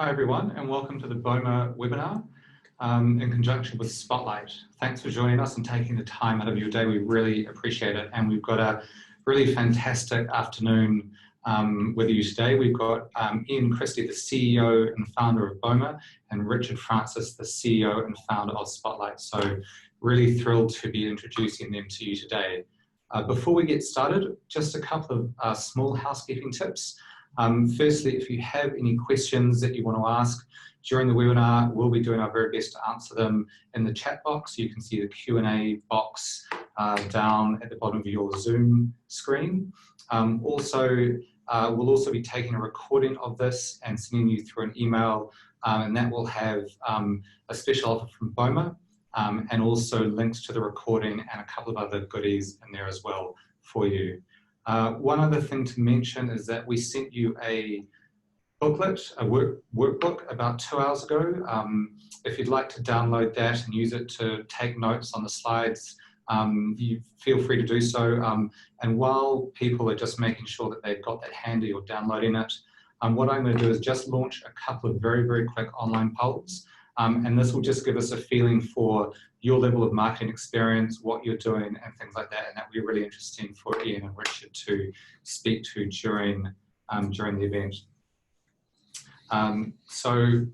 Hi everyone, and welcome to the Boma webinar in conjunction with Spotlight. Thanks for joining us and taking the time out of your day. We really appreciate it, and we've got a really fantastic afternoon with you today. We've got Christie, the CEO and founder of Boma, and Richard Francis, the CEO and founder of Spotlight. So really thrilled to be introducing them to you today. Before we get started, just a couple of small housekeeping tips. Firstly, if you have any questions that you want to ask during the webinar, we'll be doing our very best to answer them in the chat box. You can see the Q&A box down at the bottom of your Zoom screen. We'll also be taking a recording of this and sending you through an email, and that will have a special offer from Boma and also links to the recording and a couple of other goodies in there as well for you. One other thing to mention is that we sent you a booklet, a workbook about 2 hours ago. If you'd like to download that and use it to take notes on the slides, you feel free to do so. And while people are just making sure that they've got that handy or downloading it, what I'm going to do is just launch a couple of very, very quick online polls. And this will just give us a feeling for your level of marketing experience, what you're doing, and things like that. And that will be really interesting for Ian and Richard to speak to during the event. So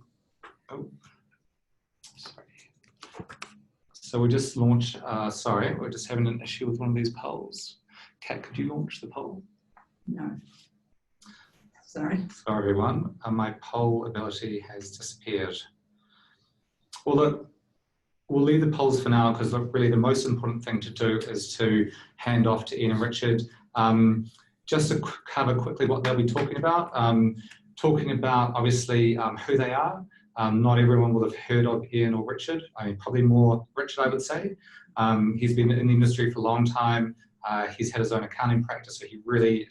we'll just launch, sorry, we're just having an issue with one of these polls. Kat, could you launch the poll? No. Sorry. Sorry, everyone. My poll ability has disappeared. Well, look, we'll leave the polls for now because really the most important thing to do is to hand off to Ian and Richard. Just to cover quickly what they'll be talking about. Talking about, obviously, who they are. Not everyone will have heard of Ian or Richard. I mean, probably more Richard, I would say. He's been in the industry for a long time. He's had his own accounting practice, so he really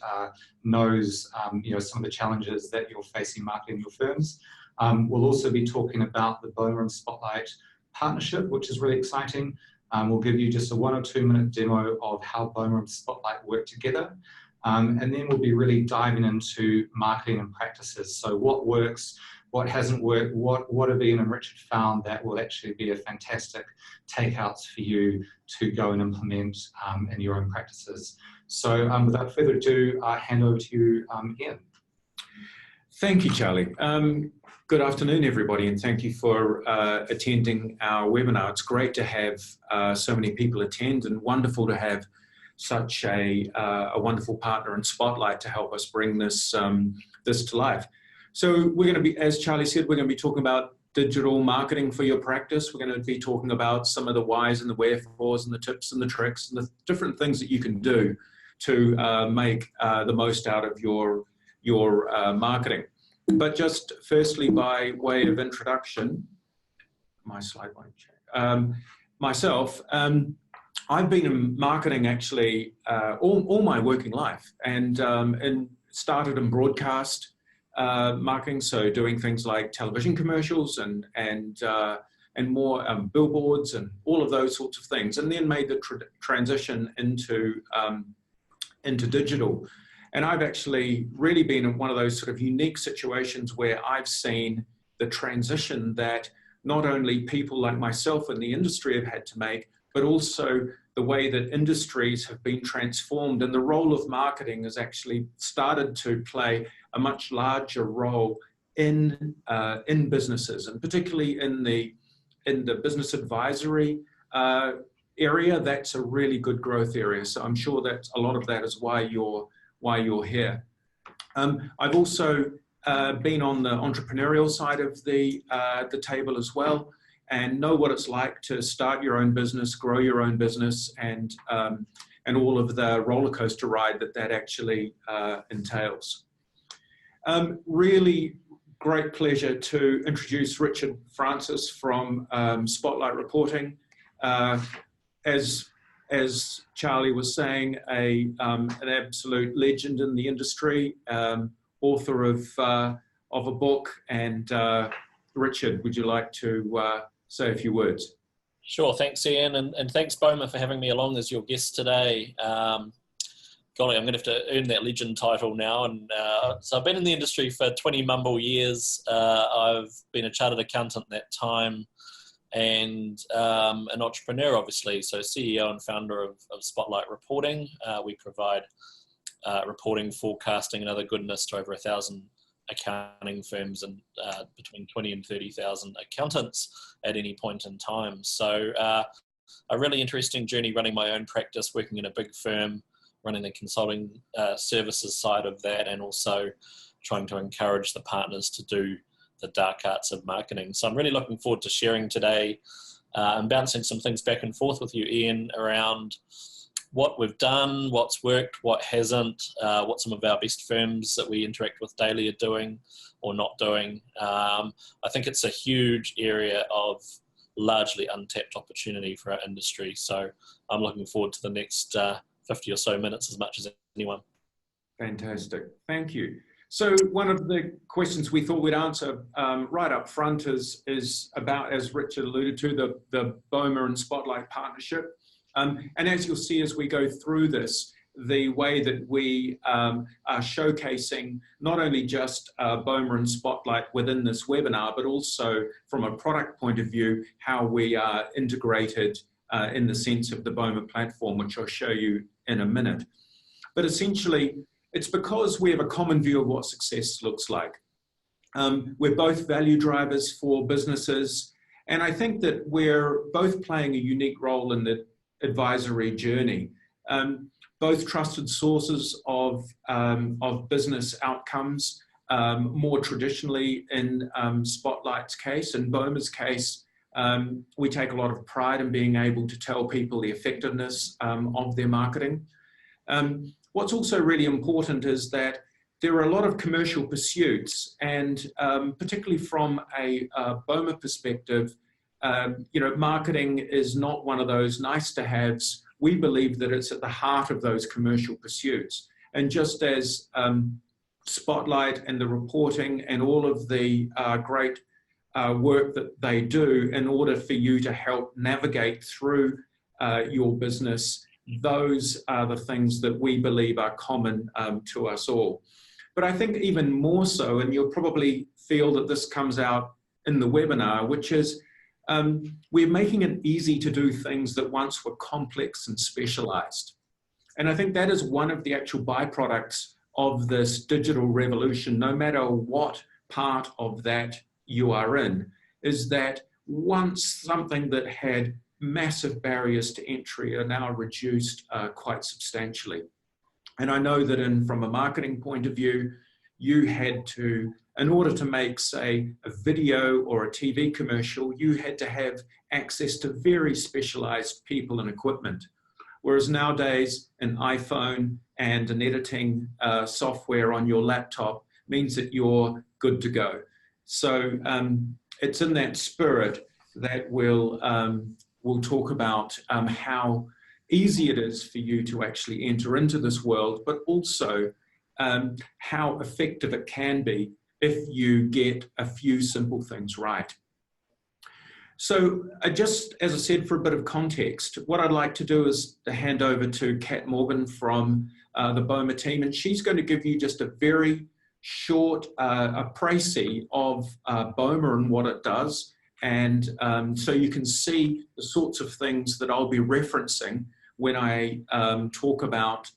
knows some of the challenges that you're facing marketing your firms. We'll also be talking about the Boma and Spotlight partnership, which is really exciting. We'll give you just a 1 or 2 minute demo of how Boma and Spotlight work together. And then we'll be really diving into marketing and practices. So what works, what hasn't worked, what have Ian and Richard found that will actually be a fantastic takeouts for you to go and implement in your own practices. So without further ado, I'll hand over to you, Ian. Thank you, Charlie. Good afternoon, everybody, and thank you for attending our webinar. It's great to have so many people attend, and wonderful to have such a wonderful partner in Spotlight to help us bring this this to life. So we're going to be, as Charlie said, we're going to be talking about digital marketing for your practice. We're going to be talking about some of the whys and the wherefores and the tips and the tricks and the different things that you can do to make the most out of your marketing. But just firstly, by way of introduction, my slide won't change. Myself, I've been in marketing actually all my working life, and started in broadcast marketing, so doing things like television commercials and more billboards and all of those sorts of things, and then made the transition into digital. And I've actually really been in one of those sort of unique situations where I've seen the transition that not only people like myself in the industry have had to make, but also the way that industries have been transformed, and the role of marketing has actually started to play a much larger role in businesses, and particularly in the business advisory area. That's a really good growth area. So I'm sure that a lot of that is why you're here. I've also been on the entrepreneurial side of the table as well, and know what it's like to start your own business, grow your own business, and all of the roller coaster ride that actually entails. Really great pleasure to introduce Richard Francis from Spotlight Reporting. As Charlie was saying, an absolute legend in the industry, author of a book. And Richard, would you like to say a few words? Sure, thanks Ian, and thanks Boma for having me along as your guest today. golly, I'm going to have to earn that legend title now. And so I've been in the industry for 20 mumble years. I've been a chartered accountant that time, and an entrepreneur, obviously. So CEO and founder of Spotlight Reporting. We provide reporting, forecasting, and other goodness to over 1,000 accounting firms and between 20 and 30,000 accountants at any point in time. So a really interesting journey running my own practice, working in a big firm, running the consulting services side of that, and also trying to encourage the partners to do the dark arts of marketing. So I'm really looking forward to sharing today and bouncing some things back and forth with you, Ian, around what we've done, what's worked, what hasn't, what some of our best firms that we interact with daily are doing or not doing. I think it's a huge area of largely untapped opportunity for our industry. So I'm looking forward to the next 50 or so minutes as much as anyone. Fantastic. Thank you. So one of the questions we thought we'd answer right up front is about, as Richard alluded to, the Boma and Spotlight partnership. And as you'll see as we go through this, the way that we are showcasing not only just Boma and Spotlight within this webinar, but also from a product point of view, how we are integrated in the sense of the Boma platform, which I'll show you in a minute. But essentially, it's because we have a common view of what success looks like. We're both value drivers for businesses, and I think that we're both playing a unique role in the advisory journey. Both trusted sources of business outcomes, more traditionally in Spotlight's case. In Boma's case, we take a lot of pride in being able to tell people the effectiveness of their marketing. What's also really important is that there are a lot of commercial pursuits, and particularly from a Boma perspective, marketing is not one of those nice to haves. We believe that it's at the heart of those commercial pursuits. And just as Spotlight and the reporting and all of the great work that they do in order for you to help navigate through your business, those are the things that we believe are common to us all. But I think even more so, and you'll probably feel that this comes out in the webinar, which is we're making it easy to do things that once were complex and specialized. And I think that is one of the actual byproducts of this digital revolution, no matter what part of that you are in, is that once something that had massive barriers to entry are now reduced quite substantially. And I know that from a marketing point of view, you had to, in order to make, say, a video or a TV commercial, you had to have access to very specialized people and equipment. Whereas nowadays, an iPhone and an editing software on your laptop means that you're good to go. So it's in that spirit that we'll talk about how easy it is for you to actually enter into this world, but also how effective it can be if you get a few simple things right. So just as I said, for a bit of context, what I'd like to do is to hand over to Kat Morgan from the Boma team, and she's going to give you just a very short précis of Boma and what it does. And so you can see the sorts of things that I'll be referencing when I talk about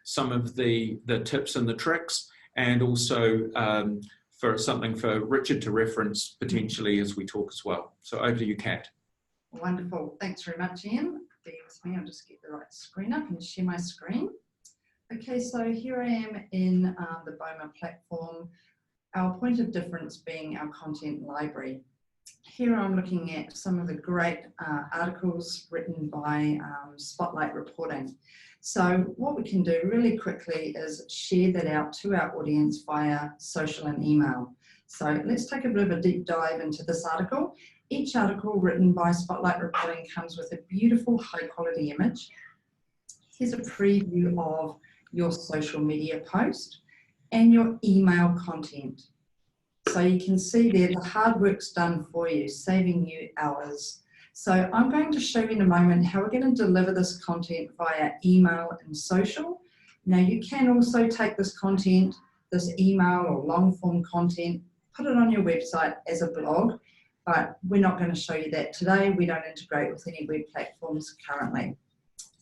some of the tips and the tricks, and also for something for Richard to reference potentially as we talk as well. So over to you, Kat. Wonderful. Thanks very much, Ian. Bear with me. I'll just get the right screen up and share my screen. Okay, so here I am in the Boma platform. Our point of difference being our content library. Here I'm looking at some of the great articles written by Spotlight Reporting. So what we can do really quickly is share that out to our audience via social and email. So let's take a bit of a deep dive into this article. Each article written by Spotlight Reporting comes with a beautiful high quality image. Here's a preview of your social media post and your email content. So you can see there the hard work's done for you, saving you hours. So I'm going to show you in a moment how we're going to deliver this content via email and social. Now you can also take this content, this email or long form content, put it on your website as a blog, but we're not going to show you that today. We don't integrate with any web platforms currently.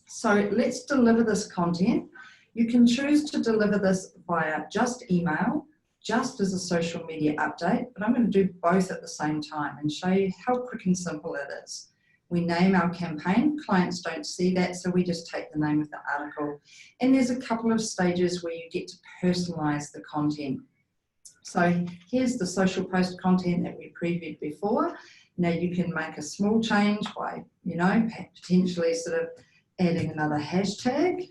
So let's deliver this content. You can choose to deliver this via just email, just as a social media update, but I'm going to do both at the same time and show you how quick and simple it is. We name our campaign, clients don't see that, so we just take the name of the article. And there's a couple of stages where you get to personalize the content. So here's the social post content that we previewed before. Now you can make a small change by, potentially sort of adding another hashtag,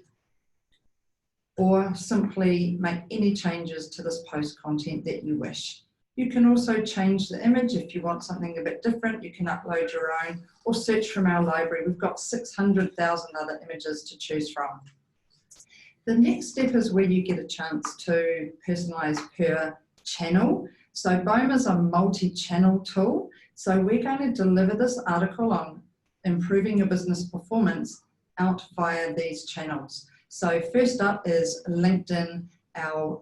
or simply make any changes to this post content that you wish. You can also change the image if you want something a bit different. You can upload your own or search from our library. We've got 600,000 other images to choose from. The next step is where you get a chance to personalize per channel. So Boma's a multi-channel tool. So we're going to deliver this article on improving your business performance out via these channels. So first up is LinkedIn, our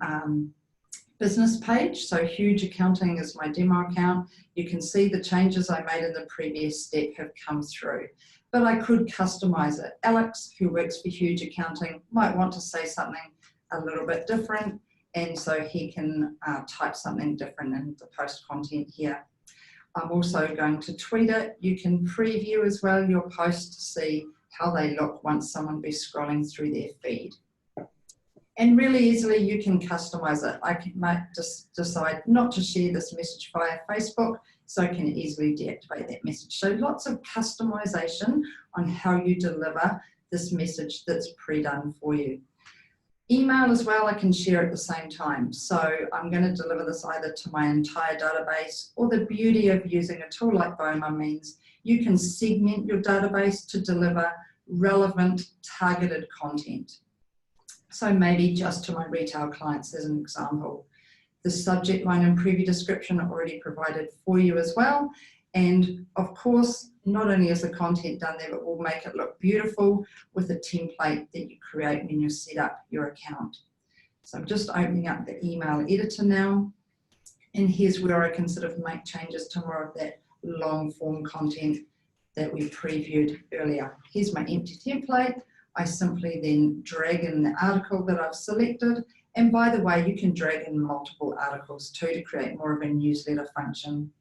business page. So Huge Accounting is my demo account. You can see the changes I made in the previous step have come through, but I could customize it. Alex, who works for Huge Accounting, might want to say something a little bit different, and so he can type something different in the post content here. I'm also going to tweet it. You can preview as well your post to see how they look once someone be scrolling through their feed. And really easily you can customize it. I might just decide not to share this message via Facebook, so I can easily deactivate that message. So lots of customization on how you deliver this message that's pre-done for you. Email as well, I can share at the same time. So I'm going to deliver this either to my entire database, or the beauty of using a tool like Boma means you can segment your database to deliver relevant, targeted content. So maybe just to my retail clients as an example. The subject line and preview description are already provided for you as well. And of course, not only is the content done there, but we'll make it look beautiful with a template that you create when you set up your account. So I'm just opening up the email editor now. And here's where I can sort of make changes to more of that long form content that we previewed earlier. Here's my empty template. I simply then drag in the article that I've selected. And by the way, you can drag in multiple articles too to create more of a newsletter function.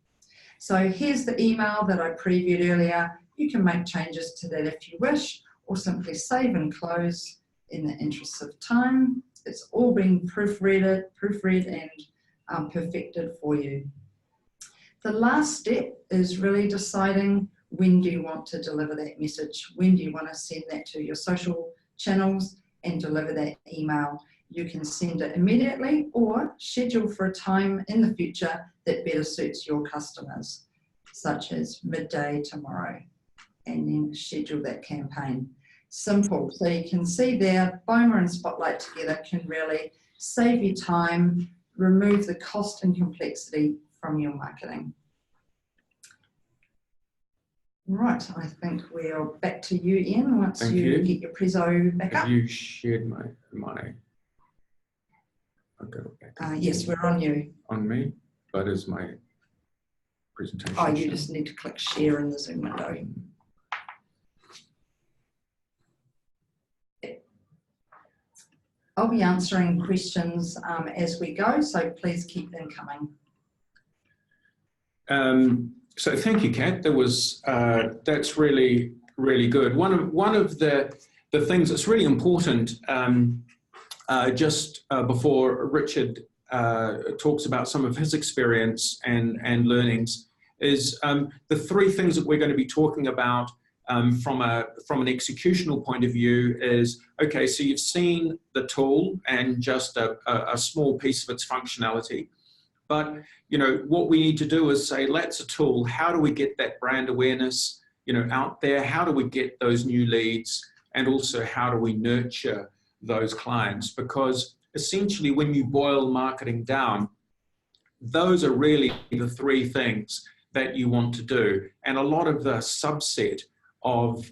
So here's the email that I previewed earlier. You can make changes to that if you wish, or simply save and close in the interest of time. It's all been proofread and perfected for you. The last step is really deciding when do you want to deliver that message? When do you want to send that to your social channels and deliver that email? You can send it immediately or schedule for a time in the future that better suits your customers, such as midday tomorrow, and then schedule that campaign. Simple. So you can see there, Boma and Spotlight together can really save you time, remove the cost and complexity from your marketing. Right, I think we're back to you, Ian, once you get your prezzo back up. Have you shared my I'll go back. Yes, we're on you. On me, but is my presentation? Oh, you just need to click share in the Zoom window. I'll be answering questions as we go, so please keep them coming. So thank you, Kat. That was that's really good. One of the things that's really important, just before Richard talks about some of his experience and learnings, is the three things that we're going to be talking about from an executional point of view. Is okay. So you've seen the tool and just a small piece of its functionality. But, you know, what we need to do is say, that's a tool. How do we get that brand awareness, you know, out there? How do we get those new leads? And also, how do we nurture those clients? Because essentially, when you boil marketing down, those are really the three things that you want to do. And a lot of the subset of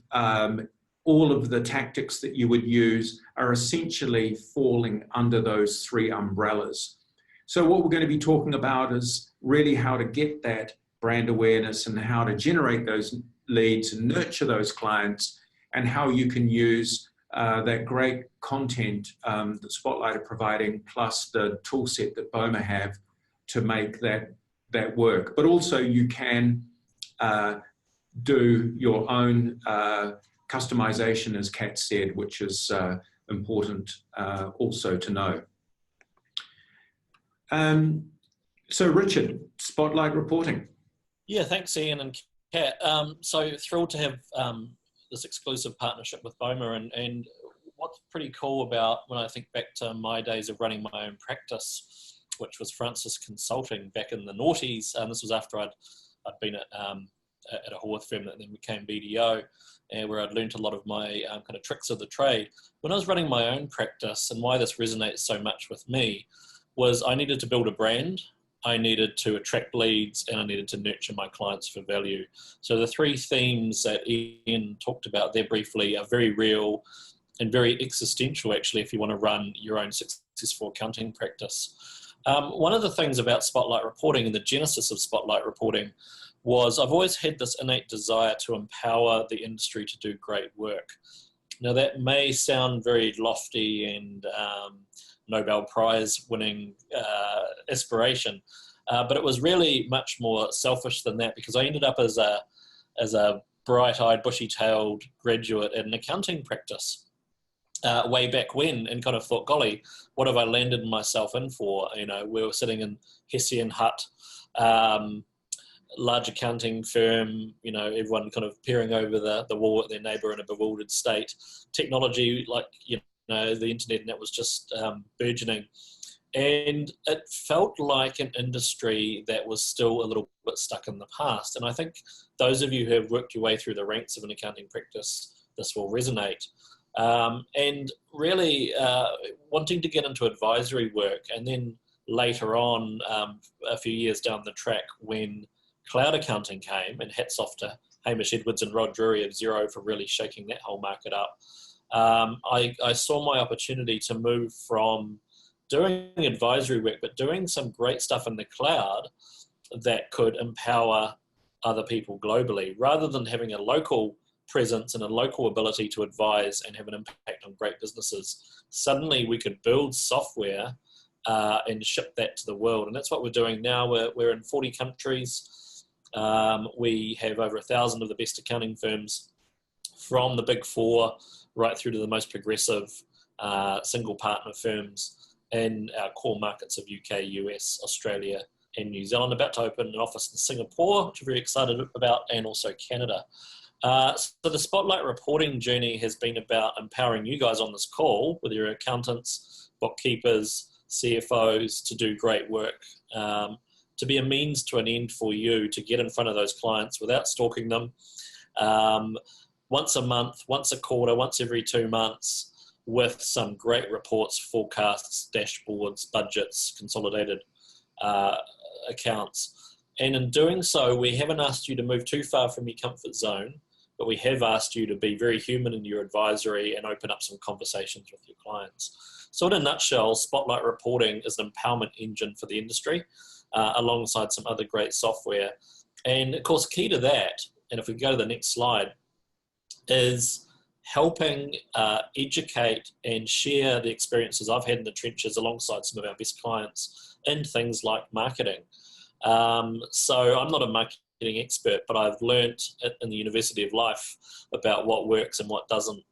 all of the tactics that you would use are essentially falling under those three umbrellas. So what we're going to be talking about is really how to get that brand awareness and how to generate those leads and nurture those clients, and how you can use that great content that Spotlight are providing, plus the tool set that Boma have to make that work. But also you can do your own customization, as Kat said, which is important also to know. So Richard, Spotlight reporting. Yeah, thanks Ian and Kat. So thrilled to have this exclusive partnership with Boma, and what's pretty cool about when I think back to my days of running my own practice, which was Francis Consulting back in the noughties, and this was after I'd been at a Haworth firm that then became BDO, and where I'd learned a lot of my kind of tricks of the trade. When I was running my own practice, and why this resonates so much with me, was I needed to build a brand, I needed to attract leads, and I needed to nurture my clients for value. So the three themes that Ian talked about there briefly are very real and very existential, actually, if you want to run your own successful accounting practice. One of the things about Spotlight reporting and the genesis of Spotlight reporting was I've always had this innate desire to empower the industry to do great work. Now that may sound very lofty and Nobel Prize winning aspiration, but it was really much more selfish than that, because I ended up as a bright-eyed, bushy-tailed graduate in an accounting practice way back when, and kind of thought, golly, what have I landed myself in for? You know, we were sitting in Hessian Hut, large accounting firm, you know, everyone kind of peering over the wall at their neighbour in a bewildered state. Technology, like, you know, the internet, and that was just burgeoning. And it felt like an industry that was still a little bit stuck in the past. And I think those of you who have worked your way through the ranks of an accounting practice, this will resonate. And really wanting to get into advisory work, and then later on, a few years down the track, when cloud accounting came, and hats off to Hamish Edwards and Rod Drury of Xero for really shaking that whole market up. I saw my opportunity to move from doing advisory work, but doing some great stuff in the cloud that could empower other people globally, rather than having a local presence and a local ability to advise and have an impact on great businesses. Suddenly we could build software and ship that to the world. And that's what we're doing now. We're in 40 countries. We have over 1,000 of the best accounting firms, from the big four right through to the most progressive single partner firms in our core markets of UK, US, Australia, and New Zealand. About to open an office in Singapore, which we're very excited about, and also Canada. So the Spotlight reporting journey has been about empowering you guys on this call, whether you're accountants, bookkeepers, CFOs, to do great work, to be a means to an end for you to get in front of those clients without stalking them. Once a month, once a quarter, once every 2 months, with some great reports, forecasts, dashboards, budgets, consolidated accounts. And in doing so, we haven't asked you to move too far from your comfort zone, but we have asked you to be very human in your advisory and open up some conversations with your clients. So in a nutshell, Spotlight reporting is an empowerment engine for the industry, alongside some other great software. And of course, key to that, and if we go to the next slide, is helping educate and share the experiences I've had in the trenches alongside some of our best clients in things like marketing. So I'm not a marketing expert, but I've learnt in the University of Life about what works and what doesn't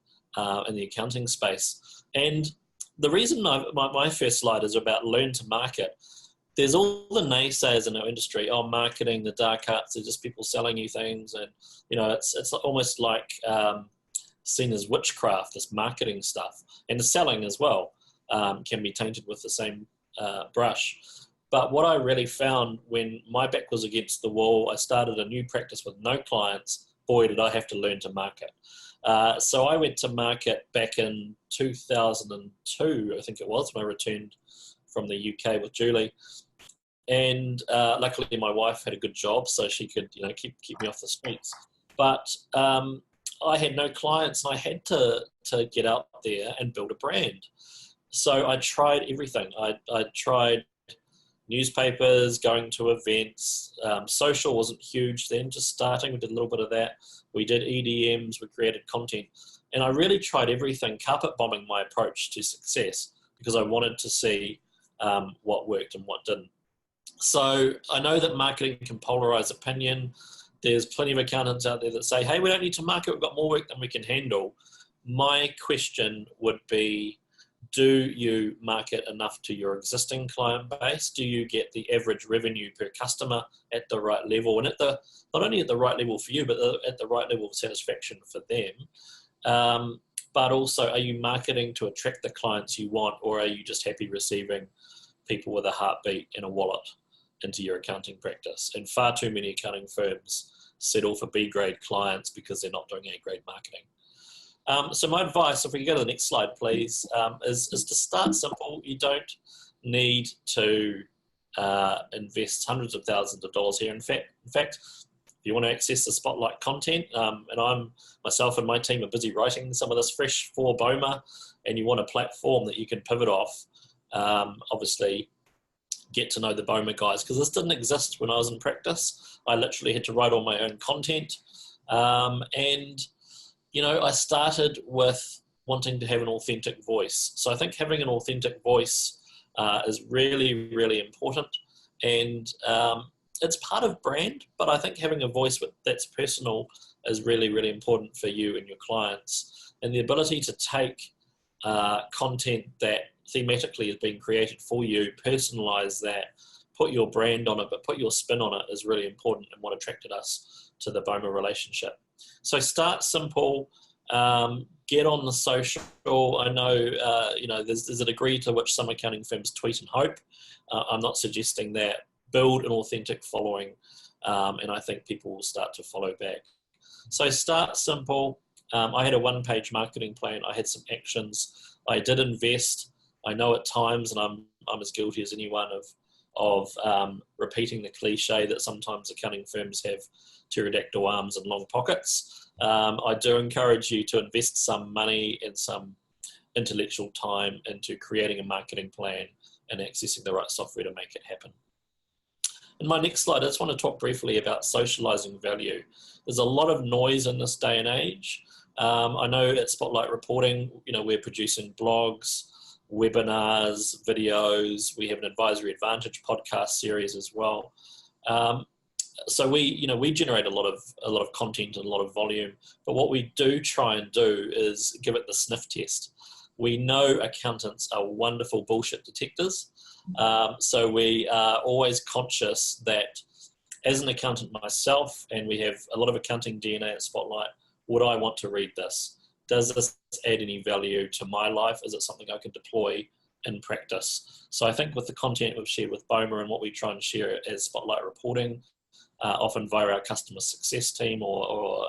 in the accounting space. And the reason my first slide is about learn to market. There's all the naysayers in our industry, oh, marketing, the dark arts, they're just people selling you things. And, you know, it's almost like seen as witchcraft, this marketing stuff. And the selling as well can be tainted with the same brush. But what I really found when my back was against the wall, I started a new practice with no clients, boy, did I have to learn to market. So I went to market back in 2002, I think it was, when I returned from the UK with Julie. And luckily my wife had a good job, so she could, you know, keep me off the streets. But I had no clients and I had to get out there and build a brand. So I tried everything. I tried newspapers, going to events. Social wasn't huge then, just starting. We did a little bit of that. We did EDMs, we created content. And I really tried everything, carpet bombing my approach to success, because I wanted to see what worked and what didn't. So I know that marketing can polarize opinion. There's plenty of accountants out there that say, hey, we don't need to market, we've got more work than we can handle. My question would be, do you market enough to your existing client base? Do you get the average revenue per customer at the right level? And not only at the right level for you, but at the right level of satisfaction for them. But also, are you marketing to attract the clients you want, or are you just happy receiving people with a heartbeat and a wallet into your accounting practice? And far too many accounting firms settle for B-grade clients because they're not doing A-grade marketing. So my advice, if we can go to the next slide, please, is to start simple. You don't need to invest hundreds of thousands of dollars here. In fact, if you want to access the Spotlight content, and myself and my team are busy writing some of this fresh for Boma, and you want a platform that you can pivot off, obviously get to know the Boma guys, because this didn't exist when I was in practice. I literally had to write all my own content. And I started with wanting to have an authentic voice. So I think having an authentic voice is really, really important. And it's part of brand, but I think having a voice that's personal is really, really important for you and your clients. And the ability to take content that thematically is being created for you, personalize that, put your brand on it, but put your spin on it is really important, and what attracted us to the Boma relationship. So start simple, get on the social. I know, there's a degree to which some accounting firms tweet and hope. I'm not suggesting that. Build an authentic following, and I think people will start to follow back. So start simple. I had a one-page marketing plan. I had some actions. I did invest. I know at times, and I'm as guilty as anyone of repeating the cliche that sometimes accounting firms have pterodactyl arms and long pockets. I do encourage you to invest some money and some intellectual time into creating a marketing plan and accessing the right software to make it happen. In my next slide, I just want to talk briefly about socializing value. There's a lot of noise in this day and age. I know at Spotlight Reporting, we're producing blogs, webinars, videos. We have an Advisory Advantage podcast series as well. So we generate a lot of content and a lot of volume, but what we do try and do is give it the sniff test. We know accountants are wonderful bullshit detectors. So we are always conscious that as an accountant myself, and we have a lot of accounting DNA at Spotlight, would I want to read this? Does this add any value to my life? Is it something I can deploy in practice? So I think with the content we've shared with Boma and what we try and share as Spotlight Reporting, often via our customer success team or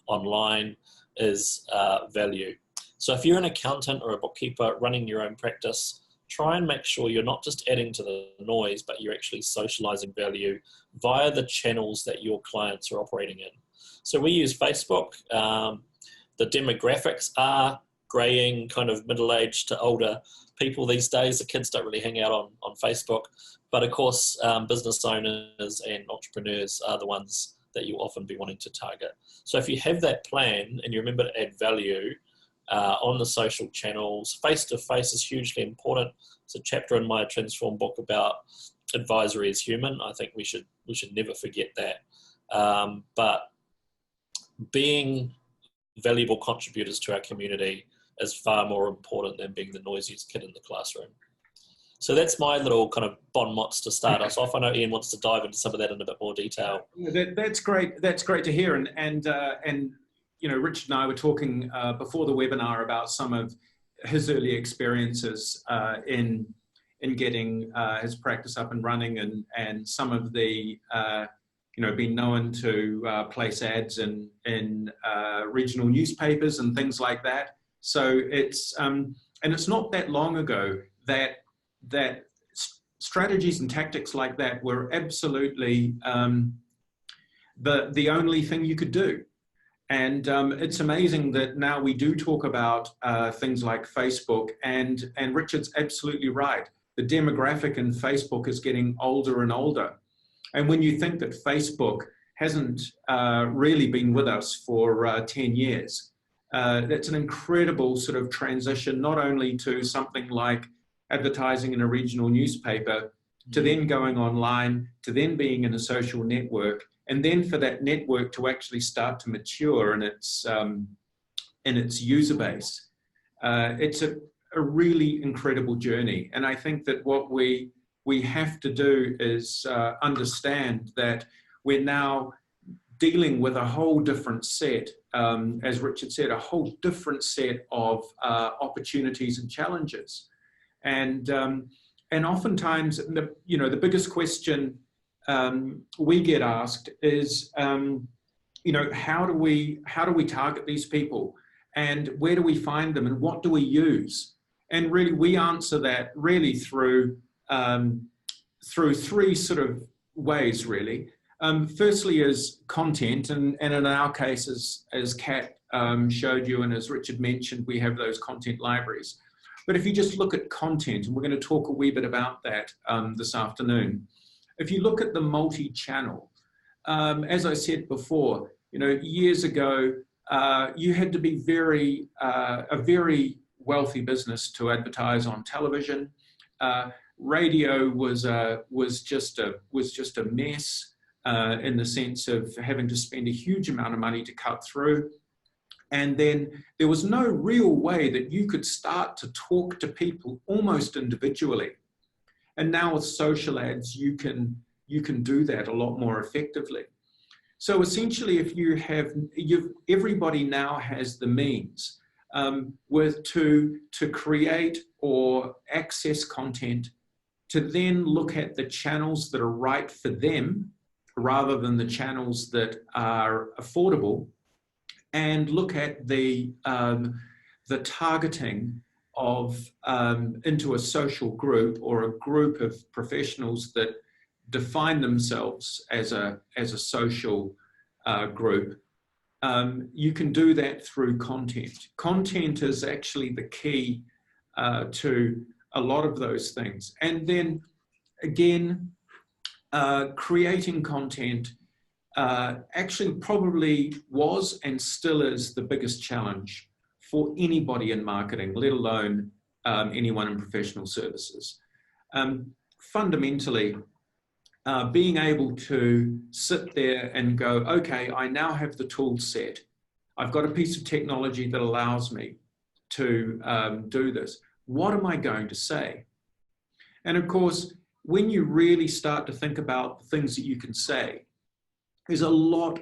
online, is value. So if you're an accountant or a bookkeeper running your own practice, try and make sure you're not just adding to the noise, but you're actually socializing value via the channels that your clients are operating in. So we use Facebook. The demographics are graying, kind of middle-aged to older people these days. The kids don't really hang out on Facebook. But of course, business owners and entrepreneurs are the ones that you'll often be wanting to target. So if you have that plan and you remember to add value on the social channels, face-to-face is hugely important. It's a chapter in my Transform book about advisory is human. I think we should never forget that. But being valuable contributors to our community is far more important than being the noisiest kid in the classroom. So that's my little kind of bon mots to start us off. I know Ian wants to dive into some of that in a bit more detail. That's great. That's great to hear. And Richard and I were talking before the webinar about some of his early experiences in getting his practice up and running, and some of the been known to place ads in regional newspapers and things like that. So it's not that long ago that strategies and tactics like that were absolutely the only thing you could do. And it's amazing that now we do talk about things like Facebook, and Richard's absolutely right. The demographic in Facebook is getting older and older. And when you think that Facebook hasn't really been with us for 10 years, that's an incredible sort of transition, not only to something like advertising in a regional newspaper, to then going online, to then being in a social network, and then for that network to actually start to mature in its user base. It's a really incredible journey. And I think that what we have to do is understand that we're now dealing with a whole different set, as Richard said, a whole different set of opportunities and challenges. And oftentimes, the biggest question we get asked is, how do we target these people, and where do we find them, and what do we use? And really, we answer that really through three sort of ways, really. Firstly is content, and in our case, as Kat showed you and as Richard mentioned, we have those content libraries. But if you just look at content, and we're going to talk a wee bit about that this afternoon, if you look at the multi-channel, as I said before, years ago, you had to be a very wealthy business to advertise on television. Radio was just a mess in the sense of having to spend a huge amount of money to cut through. And then there was no real way that you could start to talk to people almost individually. And now with social ads, you can do that a lot more effectively. So essentially, if everybody now has the means to create or access content, to then look at the channels that are right for them, rather than the channels that are affordable, and look at the targeting of into a social group or a group of professionals that define themselves as a social group. You can do that through content. Content is actually the key to a lot of those things. And then again, creating content actually probably was and still is the biggest challenge for anybody in marketing, let alone anyone in professional services. Fundamentally, being able to sit there and go, okay, I now have the tool set. I've got a piece of technology that allows me to do this. What am I going to say? And of course, when you really start to think about the things that you can say, there's a lot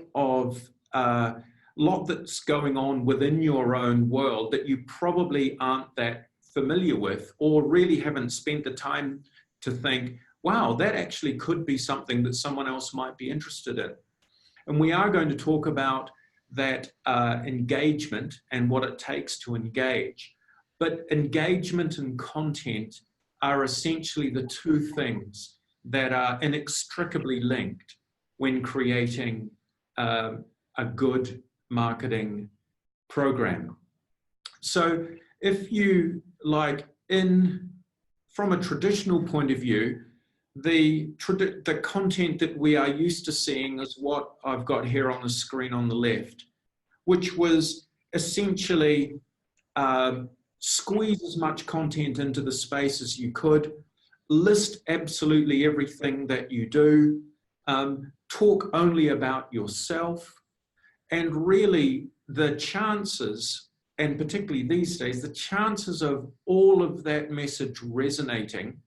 that's going on within your own world that you probably aren't that familiar with, or really haven't spent the time to think, wow, that actually could be something that someone else might be interested in. And we are going to talk about that engagement and what it takes to engage. But engagement and content are essentially the two things that are inextricably linked when creating a good marketing program. So if you like, from a traditional point of view, the content that we are used to seeing is what I've got here on the screen on the left, which was essentially squeeze as much content into the space as you could, list absolutely everything that you do, talk only about yourself, and really the chances, and particularly these days, the chances of all of that message resonating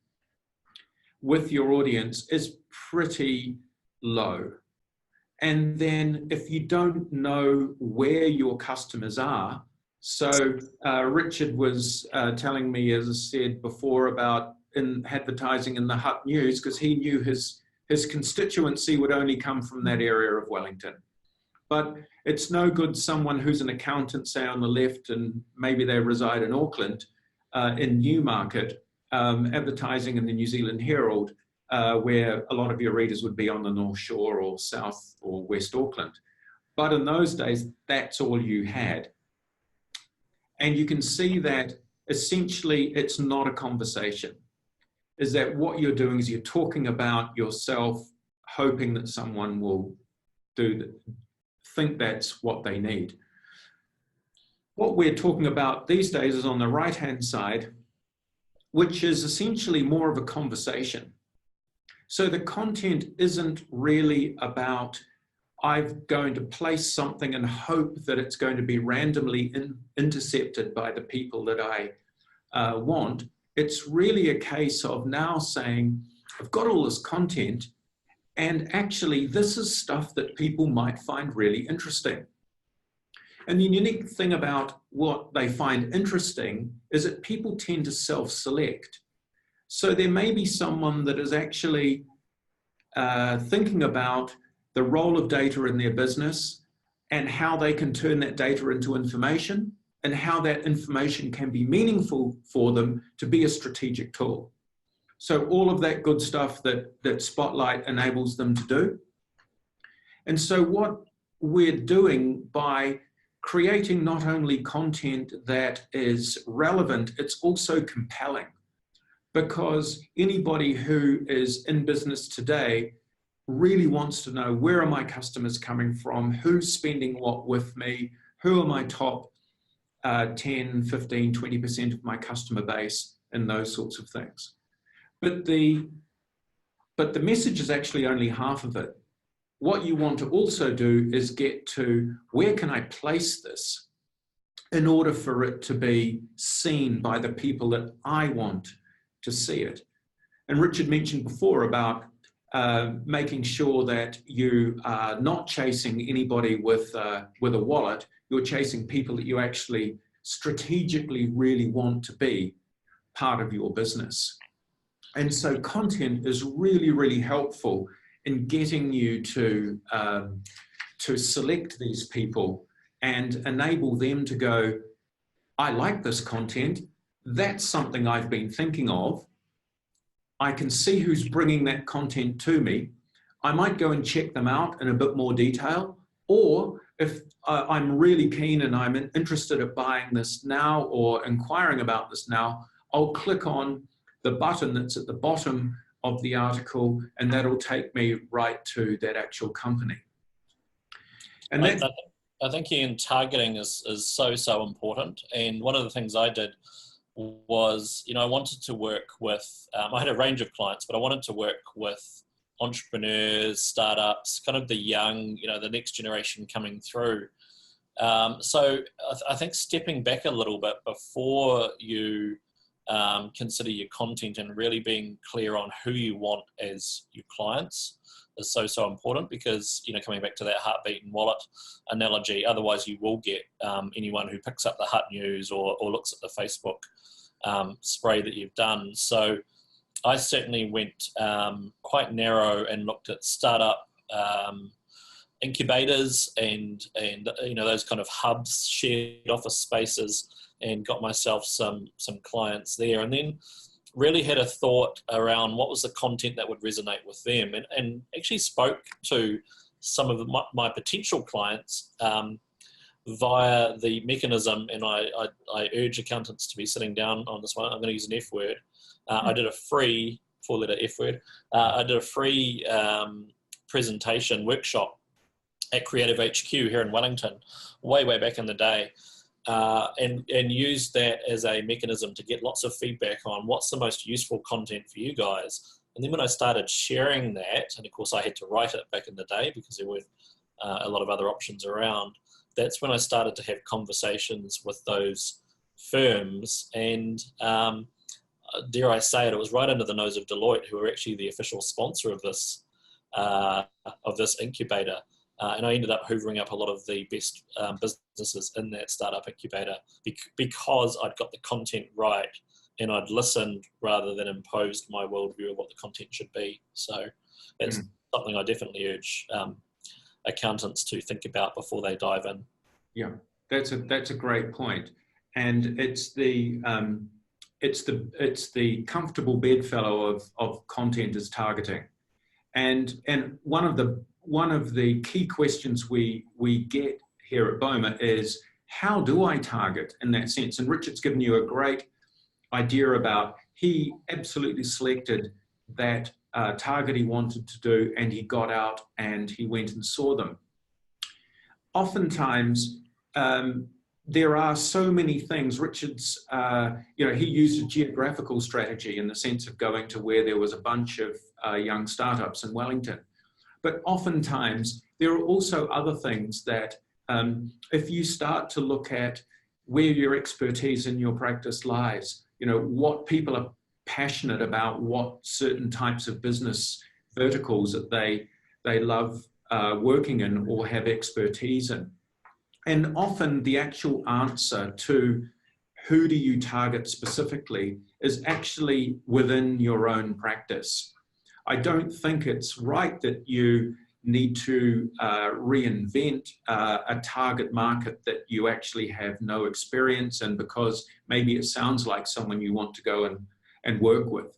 with your audience is pretty low. And then if you don't know where your customers are, so Richard was telling me, as I said before, about in advertising in the Hut News, because he knew his constituency would only come from that area of Wellington. But it's no good someone who's an accountant, say on the left, and maybe they reside in Auckland, in Newmarket, advertising in the New Zealand Herald, where a lot of your readers would be on the North Shore or South or West Auckland. But in those days, that's all you had. And you can see that essentially it's not a conversation. Is that what you're doing is you're talking about yourself, hoping that someone will think that's what they need. What we're talking about these days is on the right-hand side, which is essentially more of a conversation. So the content isn't really about, I'm going to place something and hope that it's going to be randomly intercepted by the people that I want. It's really a case of now saying, I've got all this content, and actually this is stuff that people might find really interesting. And the unique thing about what they find interesting is that people tend to self-select. So there may be someone that is actually thinking about the role of data in their business and how they can turn that data into information and how that information can be meaningful for them to be a strategic tool. So all of that good stuff that Spotlight enables them to do. And so what we're doing by creating not only content that is relevant, it's also compelling, because anybody who is in business today really wants to know, where are my customers coming from? Who's spending what with me? Who are my top 10, 15, 20% of my customer base, and those sorts of things. But the message is actually only half of it. What you want to also do is get to, where can I place this in order for it to be seen by the people that I want to see it? And Richard mentioned before about making sure that you are not chasing anybody with a wallet. You're chasing people that you actually strategically really want to be part of your business. And so content is really, really helpful in getting you to select these people and enable them to go, I like this content. That's something I've been thinking of. I can see who's bringing that content to me. I might go and check them out in a bit more detail. Or if I'm really keen and I'm interested in buying this now or inquiring about this now, I'll click on the button that's at the bottom of the article, and that'll take me right to that actual company. And I think, Ian, targeting is so important. And one of the things I did was, I wanted to work with, I had a range of clients, but I wanted to work with entrepreneurs, startups, kind of the young, the next generation coming through. So I think stepping back a little bit before you consider your content and really being clear on who you want as your clients is so important, because, coming back to that heartbeat and wallet analogy, otherwise you will get anyone who picks up the Hut News or looks at the Facebook spray that you've done. So I certainly went quite narrow and looked at startup incubators and those kind of hubs, shared office spaces, and got myself some clients there, and then really had a thought around what was the content that would resonate with them, and actually spoke to some of my potential clients via the mechanism, and I urge accountants to be sitting down on this one. I'm going to use an F word. I did a free 4-letter F word. I did a free presentation workshop at Creative HQ here in Wellington, way back in the day. And use that as a mechanism to get lots of feedback on what's the most useful content for you guys. And then when I started sharing that, and of course I had to write it back in the day because there were a lot of other options around, that's when I started to have conversations with those firms. And dare I say it, it was right under the nose of Deloitte, who were actually the official sponsor of this incubator. And I ended up hoovering up a lot of the best businesses in that startup incubator because I'd got the content right and I'd listened rather than imposed my worldview of what the content should be. So that's something I definitely urge accountants to think about before they dive in. Yeah, that's a great point, and it's the comfortable bedfellow of content is targeting, and one of one of the key questions we get here at Boma is, how do I target in that sense? And Richard's given you a great idea about, he absolutely selected that target he wanted to do, and he got out and he went and saw them. Oftentimes, there are so many things. Richard's, he used a geographical strategy in the sense of going to where there was a bunch of young startups in Wellington. But oftentimes, there are also other things that if you start to look at where your expertise in your practice lies, what people are passionate about, what certain types of business verticals that they love working in or have expertise in. And often the actual answer to who do you target specifically is actually within your own practice. I don't think it's right that you need to reinvent a target market that you actually have no experience in, because maybe it sounds like someone you want to go and work with.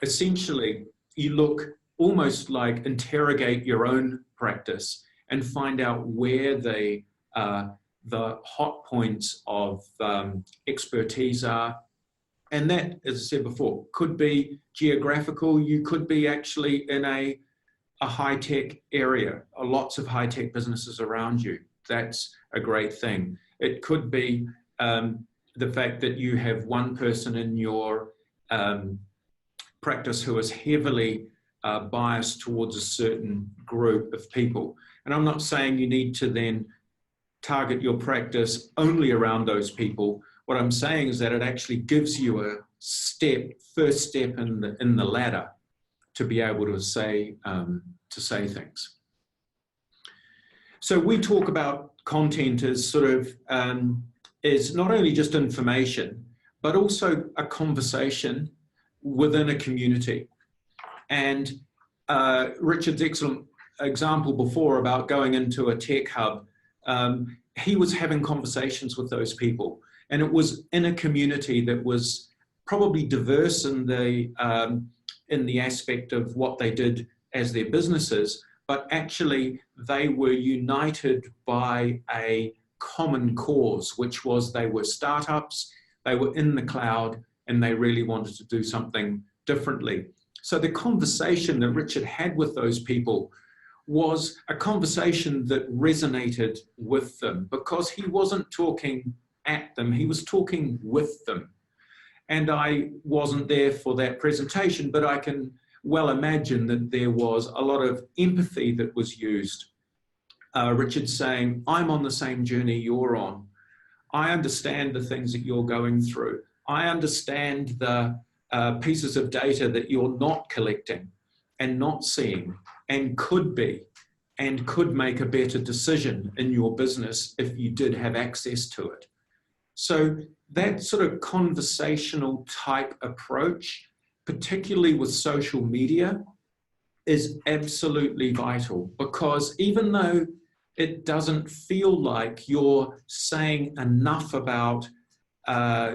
Essentially, you look almost like interrogate your own practice and find out where the hot points of expertise are. And that, as I said before, could be geographical. You could be actually in a high-tech area, lots of high-tech businesses around you. That's a great thing. It could be the fact that you have one person in your practice who is heavily biased towards a certain group of people. And I'm not saying you need to then target your practice only around those people. What I'm saying is that it actually gives you a first step in the ladder to be able to say things. So we talk about content as sort of is not only just information, but also a conversation within a community. And Richard's excellent example before about going into a tech hub, he was having conversations with those people, and it was in a community that was probably diverse in the aspect of what they did as their businesses, but actually they were united by a common cause, which was they were startups, they were in the cloud, and they really wanted to do something differently. So the conversation that Richard had with those people was a conversation that resonated with them, because he wasn't talking at them, he was talking with them. And I wasn't there for that presentation, but I can well imagine that there was a lot of empathy that was used. Richard saying, I'm on the same journey you're on. I understand the things that you're going through. I understand the pieces of data that you're not collecting and not seeing, and could make a better decision in your business if you did have access to it. So that sort of conversational type approach, particularly with social media, is absolutely vital, because even though it doesn't feel like you're saying enough about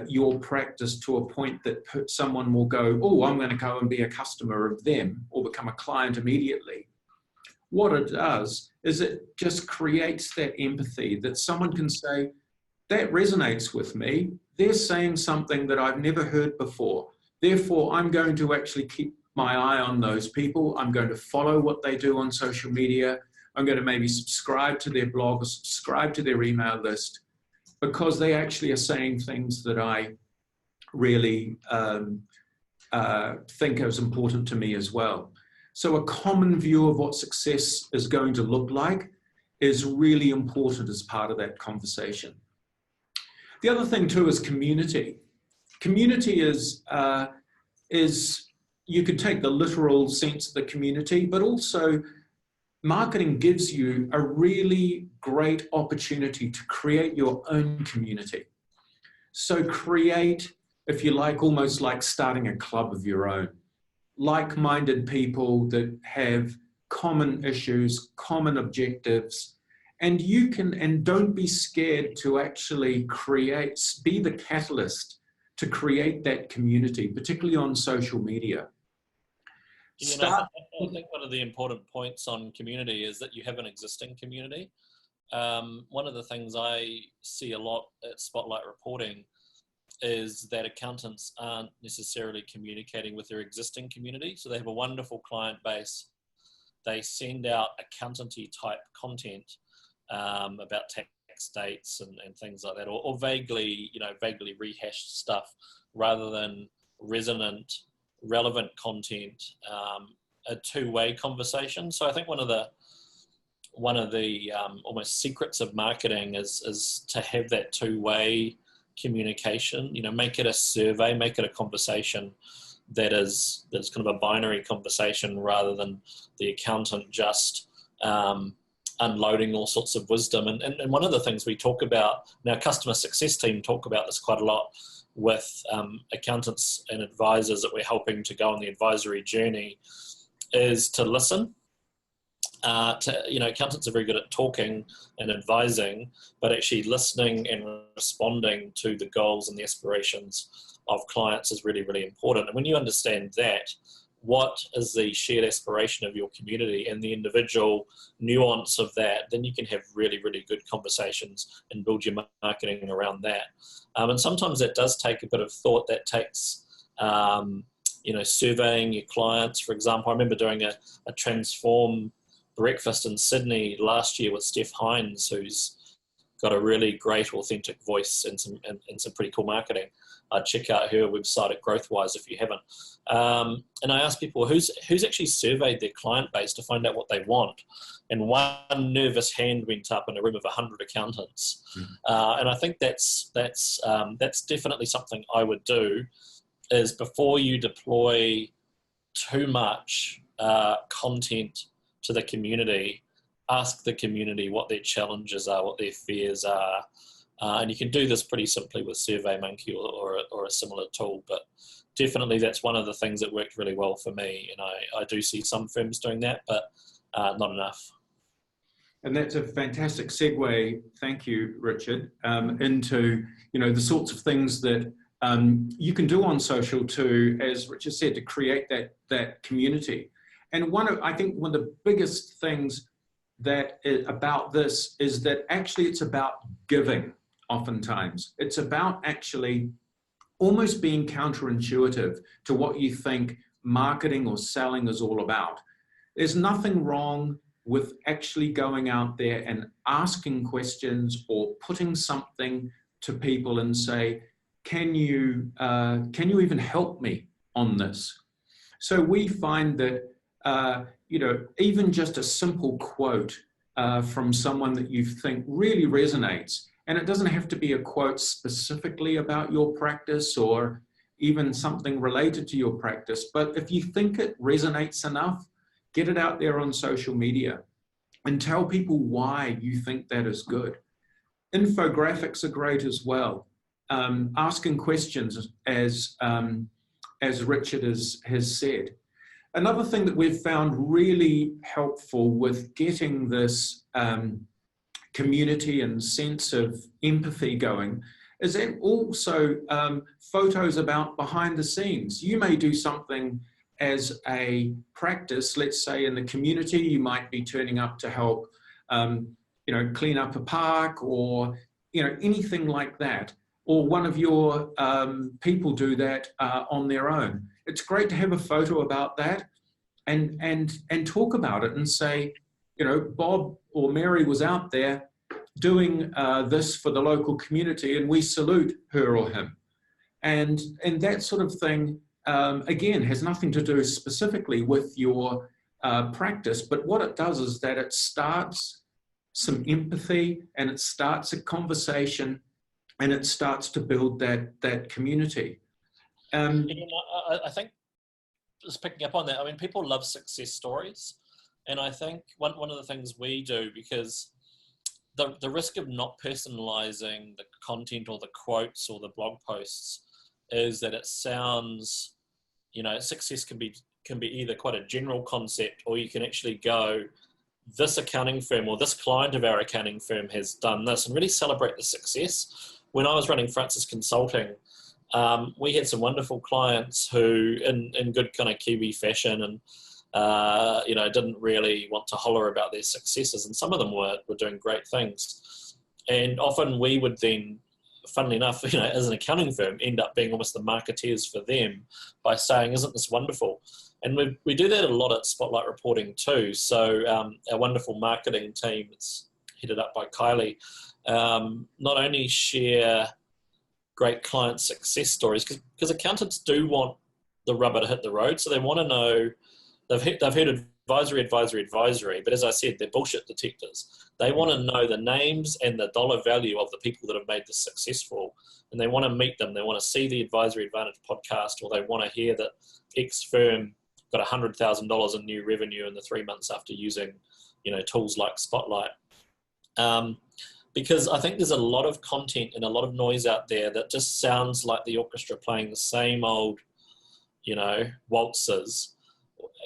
your practice to a point that someone will go, oh, I'm going to go and be a customer of them or become a client immediately. What it does is it just creates that empathy that someone can say, that resonates with me. They're saying something that I've never heard before. Therefore, I'm going to actually keep my eye on those people. I'm going to follow what they do on social media. I'm going to maybe subscribe to their blog or subscribe to their email list, because they actually are saying things that I really think is important to me as well. So a common view of what success is going to look like is really important as part of that conversation. The other thing too is community. Community is you could take the literal sense of the community, but also marketing gives you a really great opportunity to create your own community. So create, if you like, almost like starting a club of your own. Like-minded people that have common issues, common objectives, and you can, and don't be scared to actually create, be the catalyst to create that community, particularly on social media. You know, I think one of the important points on community is that you have an existing community. One of the things I see a lot at Spotlight Reporting is that accountants aren't necessarily communicating with their existing community. So they have a wonderful client base. They send out accountancy type content about tax dates and things like that, or vaguely, vaguely rehashed stuff rather than resonant, relevant content, a two-way conversation. So I think one of the almost secrets of marketing is to have that two-way communication. Make it a survey, make it a conversation that's kind of a binary conversation rather than the accountant just unloading all sorts of wisdom. And one of the things we talk about, and our customer success team talk about this quite a lot with accountants and advisors that we're helping to go on the advisory journey, is to listen. Accountants are very good at talking and advising, but actually listening and responding to the goals and the aspirations of clients is really, really important. And when you understand that, what is the shared aspiration of your community and the individual nuance of that, then you can have really, really good conversations and build your marketing around that. And sometimes that does take a bit of thought. That takes, surveying your clients. For example, I remember doing a Transform breakfast in Sydney last year with Steph Hines, who's got a really great authentic voice and some pretty cool marketing. Check out her website at GrowthWise if you haven't. And I asked people who's actually surveyed their client base to find out what they want. And one nervous hand went up in a room of 100 accountants. And I think that's definitely something I would do, is before you deploy too much content to the community, ask the community what their challenges are, what their fears are. And you can do this pretty simply with SurveyMonkey or a similar tool, but definitely that's one of the things that worked really well for me. And I do see some firms doing that, but not enough. And that's a fantastic segue, thank you, Richard, into the sorts of things that you can do on social to, as Richard said, to create that community. And I think one of the biggest things about this is that actually it's about giving. Oftentimes it's about actually almost being counterintuitive to what you think marketing or selling is all about. There's nothing wrong with actually going out there and asking questions or putting something to people and say, can you even help me on this? So we find that even just a simple quote from someone that you think really resonates, and it doesn't have to be a quote specifically about your practice or even something related to your practice, but if you think it resonates enough, get it out there on social media and tell people why you think that is good. Infographics are great as well. Asking questions, as Richard has said. Another thing that we've found really helpful with getting this community and sense of empathy going is that also photos about behind the scenes. You may do something as a practice, let's say in the community, you might be turning up to help clean up a park or anything like that, or one of your people do that on their own. It's great to have a photo about that and talk about it and say, Bob or Mary was out there doing this for the local community and we salute her or him. And that sort of thing, again, has nothing to do specifically with your practice, but what it does is that it starts some empathy and it starts a conversation and it starts to build that community. I think, just picking up on that, I mean, people love success stories. And I think one of the things we do, because the risk of not personalizing the content or the quotes or the blog posts is that it sounds, success can be either quite a general concept, or you can actually go, this accounting firm or this client of our accounting firm has done this, and really celebrate the success. When I was running Francis Consulting, we had some wonderful clients who, in good kind of Kiwi fashion, and didn't really want to holler about their successes, and some of them were doing great things. And often we would then, funnily enough, as an accounting firm, end up being almost the marketeers for them by saying, "Isn't this wonderful?" And we do that a lot at Spotlight Reporting too. So our wonderful marketing team, it's headed up by Kylie, not only share great client success stories, because accountants do want the rubber to hit the road, so they want to know. They've heard advisory, but as I said, they're bullshit detectors. They want to know the names and the dollar value of the people that have made this successful, and they want to meet them. They want to see the Advisory Advantage podcast, or they want to hear that X firm got $100,000 in new revenue in the 3 months after using, tools like Spotlight. Because I think there's a lot of content and a lot of noise out there that just sounds like the orchestra playing the same old, waltzes.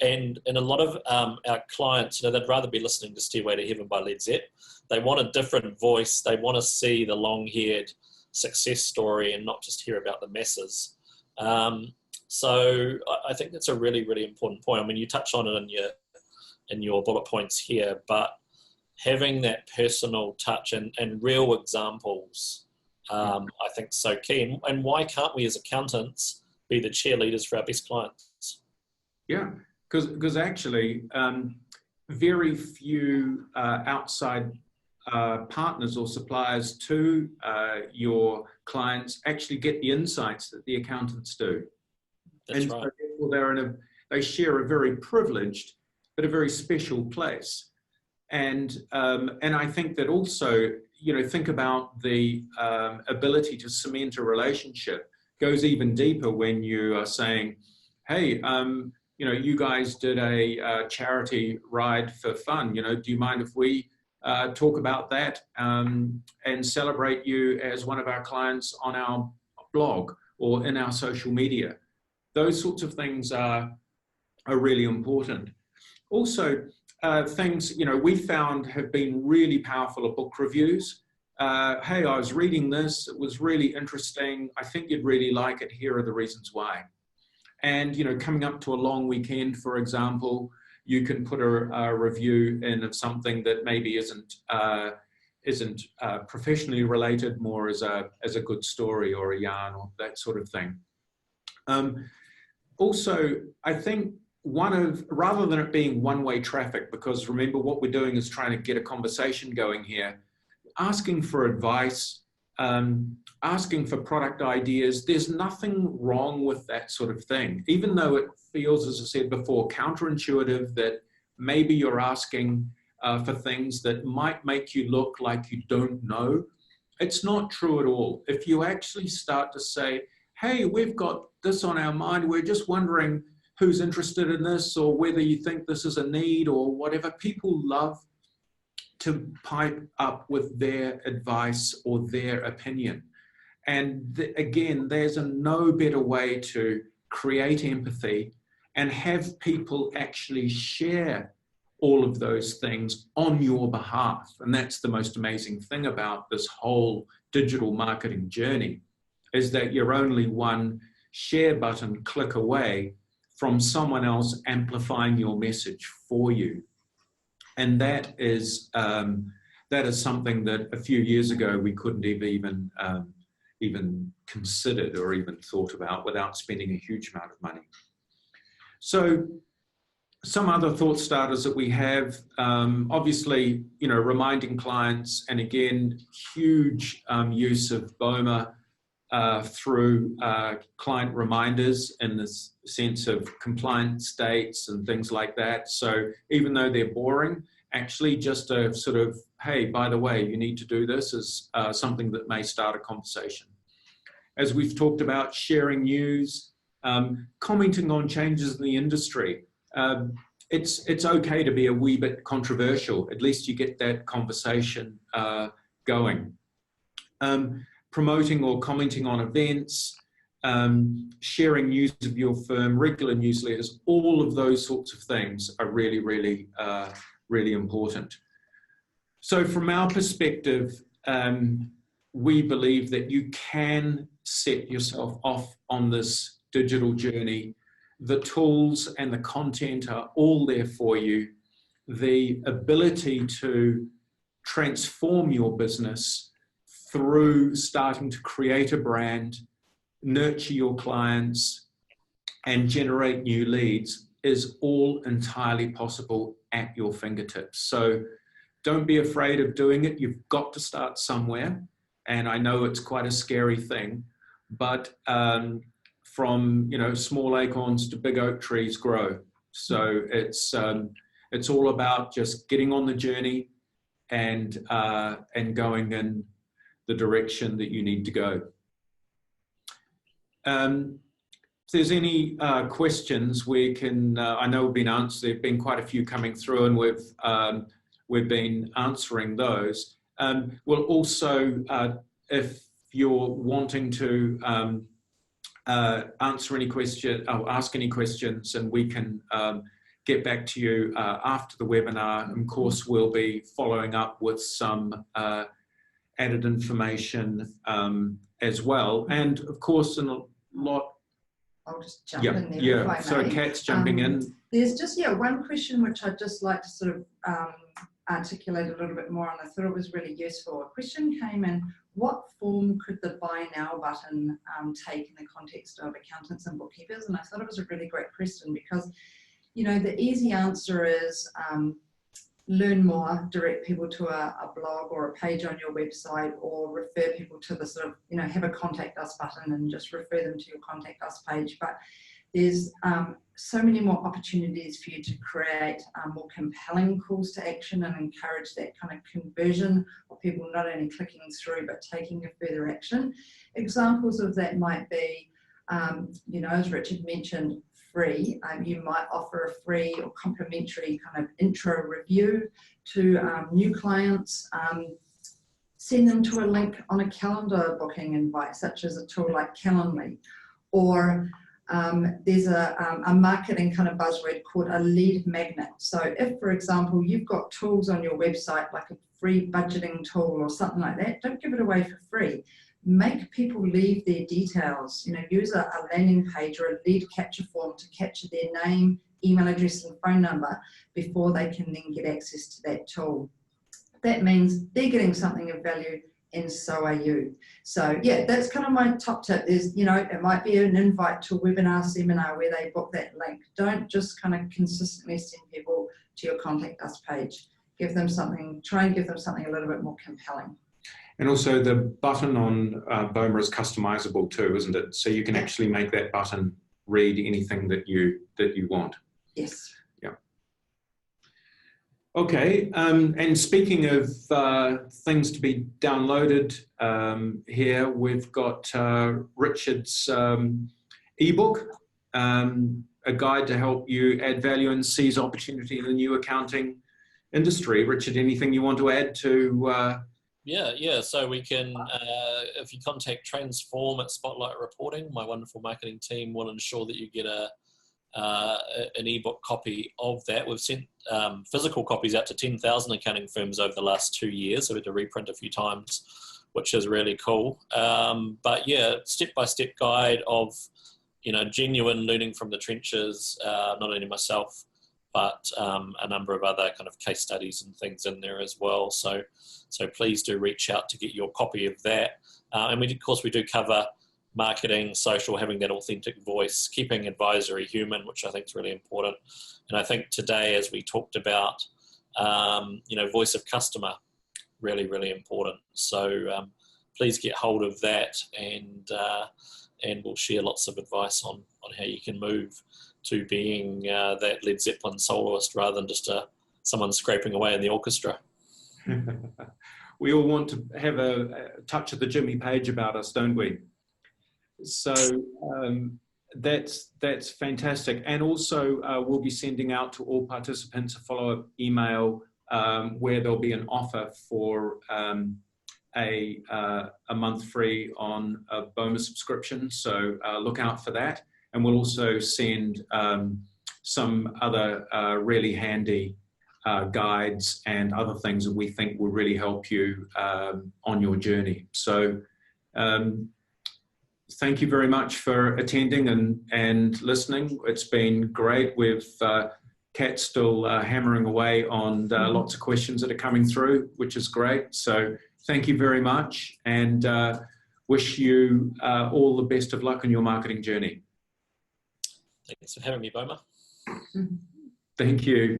And a lot of our clients, they'd rather be listening to Stairway to Heaven by Led Zepp. They want a different voice. They want to see the long-haired success story and not just hear about the messes. So I think that's a really, really important point. I mean, you touch on it in your bullet points here, but having that personal touch and real examples, I think is so key. And why can't we as accountants be the cheerleaders for our best clients? Yeah, because actually very few outside partners or suppliers to your clients actually get the insights that the accountants do. That's and right. So therefore they share a very privileged but a very special place. And I think that also, think about the ability to cement a relationship goes even deeper when you are saying, hey, you guys did a charity ride for fun. Do you mind if we talk about that and celebrate you as one of our clients on our blog or in our social media? Those sorts of things are really important. Also, things we found have been really powerful are book reviews. Hey, I was reading this, it was really interesting, I think you'd really like it, here are the reasons why. And coming up to a long weekend, for example, you can put a review in of something that maybe isn't professionally related, more as a good story or a yarn or that sort of thing. Also, I think rather than it being one-way traffic, because remember what we're doing is trying to get a conversation going here, asking for advice, asking for product ideas, there's nothing wrong with that sort of thing. Even though it feels, as I said before, counterintuitive that maybe you're asking for things that might make you look like you don't know, it's not true at all. If you actually start to say, hey, we've got this on our mind, we're just wondering who's interested in this, or whether you think this is a need or whatever. People love to pipe up with their advice or their opinion. And again, there's no better way to create empathy and have people actually share all of those things on your behalf. And that's the most amazing thing about this whole digital marketing journey, is that you're only one share button click away from someone else amplifying your message for you. And that is something that a few years ago we couldn't have even considered or even thought about without spending a huge amount of money. So some other thought starters that we have, obviously, reminding clients, and again, huge use of Boma through client reminders in this sense of compliance dates and things like that. So even though they're boring, actually just a sort of, hey, by the way, you need to do this, is something that may start a conversation. As we've talked about, sharing news, commenting on changes in the industry. It's okay to be a wee bit controversial. At least you get that conversation going. Promoting or commenting on events, sharing news of your firm, regular newsletters, all of those sorts of things are really, really, really important. So from our perspective, we believe that you can set yourself off on this digital journey, the tools and the content are all there for you. The ability to transform your business through starting to create a brand, nurture your clients, and generate new leads is all entirely possible at your fingertips. So don't be afraid of doing it. You've got to start somewhere. And I know it's quite a scary thing, but from small acorns to big oak trees grow. So it's all about just getting on the journey and going in the direction that you need to go. If there's any questions, we can. I know we've been answered. There've been quite a few coming through, and we've been answering those. We'll also, if you're wanting to answer any question or ask any questions, and we can get back to you after the webinar. And of course, we'll be following up with some added information as well, and of course, in a lot. I'll just jump in there if I may. So Kat's jumping in. There's just one question which I'd just like to sort of articulate a little bit more, and I thought it was really useful. A question came in: what form could the buy now button take in the context of accountants and bookkeepers? And I thought it was a really great question because, the easy answer is learn more, direct people to a blog or a page on your website, or refer people to the sort of, have a contact us button and just refer them to your contact us page. But there's so many more opportunities for you to create more compelling calls to action and encourage that kind of conversion of people not only clicking through but taking a further action. Examples of that might be, as Richard mentioned, free. You might offer a free or complimentary kind of intro review to new clients. Send them to a link on a calendar booking invite, such as a tool like Calendly. Or there's a marketing kind of buzzword called a lead magnet. So if, for example, you've got tools on your website, like a free budgeting tool or something like that, don't give it away for free. Make people leave their details, use a landing page or a lead capture form to capture their name, email address and phone number before they can then get access to that tool. That means they're getting something of value and so are you. So yeah, that's kind of my top tip. There's, it might be an invite to a webinar, seminar where they book that link. Don't just kind of consistently send people to your contact us page. Give them something, try and give them something a little bit more compelling. And also the button on Boma is customizable too, isn't it? So you can actually make that button read anything that you want. Yes. Yeah. Okay. And speaking of things to be downloaded, here we've got Richard's ebook, a guide to help you add value and seize opportunity in the new accounting industry. Richard, anything you want to add to? Yeah. So we can, if you contact Transform at Spotlight Reporting, my wonderful marketing team will ensure that you get an ebook copy of that. We've sent physical copies out to 10,000 accounting firms over the last 2 years, so we had to reprint a few times, which is really cool. But yeah, step-by-step guide of, genuine learning from the trenches, not only myself, but a number of other kind of case studies and things in there as well. So please do reach out to get your copy of that. And of course, we do cover marketing, social, having that authentic voice, keeping advisory human, which I think is really important. And I think today, as we talked about, voice of customer, really, really important. So please get hold of that, and we'll share lots of advice on how you can move to being that Led Zeppelin soloist rather than just someone scraping away in the orchestra. We all want to have a touch of the Jimmy Page about us, don't we? So that's fantastic. And also we'll be sending out to all participants a follow-up email where there'll be an offer for a month free on a Boma subscription. So look out for that. And we'll also send some other really handy guides and other things that we think will really help you on your journey. So thank you very much for attending and listening. It's been great. We've Kat's still hammering away on lots of questions that are coming through, which is great. So thank you very much, and wish you all the best of luck in your marketing journey. Thanks for having me, Boma. Thank you.